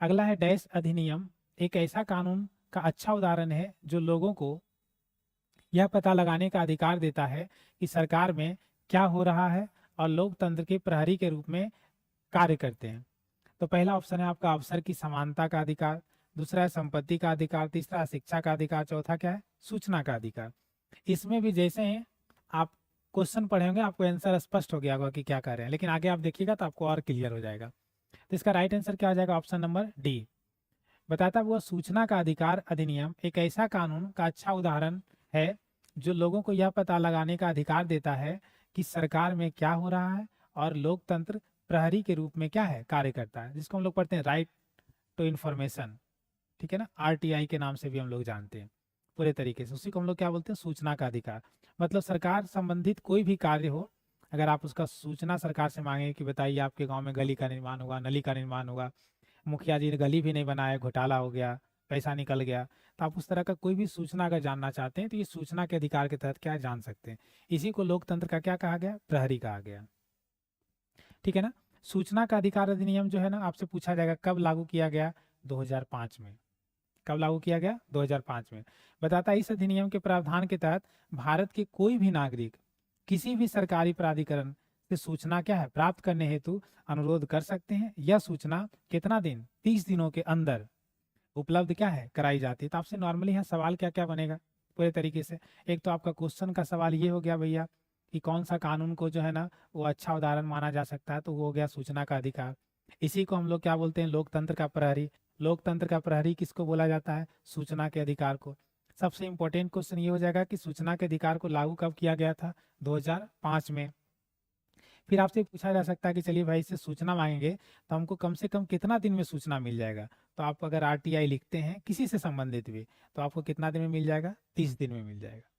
अगला है डैश अधिनियम एक ऐसा कानून का अच्छा उदाहरण है जो लोगों को यह पता लगाने का अधिकार देता है कि सरकार में क्या हो रहा है और लोकतंत्र के प्रहरी के रूप में कार्य करते हैं। तो पहला ऑप्शन है आपका अवसर की समानता का अधिकार, दूसरा है संपत्ति का अधिकार, तीसरा है शिक्षा का अधिकार, चौथा क्या है सूचना का अधिकार। इसमें भी जैसे ही आप क्वेश्चन पढ़े होंगे आपको आंसर स्पष्ट हो गया होगा कि क्या कर रहे हैं, लेकिन आगे आप देखिएगा तो आपको और क्लियर हो जाएगा। तो इसका राइट आंसर क्या हो जाएगा, ऑप्शन नंबर डी। बताता हुआ सूचना का अधिकार अधिनियम एक ऐसा कानून का अच्छा उदाहरण है जो लोगों को यह पता लगाने का अधिकार देता है कि सरकार में क्या हो रहा है और लोकतंत्र प्रहरी के रूप में क्या है कार्य करता है, जिसको हम लोग पढ़ते हैं राइट टू इन्फॉर्मेशन, ठीक है ना, आरटीआई के नाम से भी हम लोग जानते हैं पूरे तरीके से। उसी को हम लोग क्या बोलते हैं, सूचना का अधिकार। मतलब सरकार संबंधित कोई भी कार्य हो, अगर आप उसका सूचना सरकार से मांगे कि बताइए आपके गांव में गली का निर्माण होगा, नली का निर्माण होगा, मुखिया जी ने गली भी नहीं बनाया, घोटाला हो गया, पैसा निकल गया, तो आप उस तरह का कोई भी सूचना अगर जानना चाहते हैं तो ये सूचना के अधिकार के तहत क्या है, जान सकते हैं। इसी को लोकतंत्र का क्या कहा गया, प्रहरी कहा गया, ठीक है ना। सूचना का अधिकार अधिनियम जो है ना, आपसे पूछा जाएगा कब लागू किया गया, 2005 में। कब लागू किया गया, 2005 में। बताता है इस अधिनियम के प्रावधान के तहत भारत के कोई भी नागरिक किसी भी सरकारी प्राधिकरण से सूचना क्या है प्राप्त करने हेतु अनुरोध कर सकते हैं। यह सूचना कितना दिन, 30 दिनों के अंदर उपलब्ध क्या है कराई जाती है। तो आपसे नॉर्मली यहाँ सवाल क्या क्या बनेगा पूरे तरीके से, एक तो आपका क्वेश्चन का सवाल ये हो गया भैया कि कौन सा कानून को जो है ना वो अच्छा उदाहरण माना जा सकता है, तो वो हो गया सूचना का अधिकार। इसी को हम लोग क्या बोलते हैं, लोकतंत्र का प्रहरी। लोकतंत्र का प्रहरी किसको बोला जाता है, सूचना के अधिकार को। सबसे इंपॉर्टेंट क्वेश्चन ये हो जाएगा कि सूचना के अधिकार को लागू कब किया गया था, 2005 में। फिर आपसे पूछा जा सकता है कि चलिए भाई इससे सूचना मांगेंगे तो हमको कम से कम कितना दिन में सूचना मिल जाएगा। तो आप अगर आरटीआई लिखते हैं किसी से संबंधित भी, तो आपको कितना दिन में मिल जाएगा, 30 दिन में मिल जाएगा।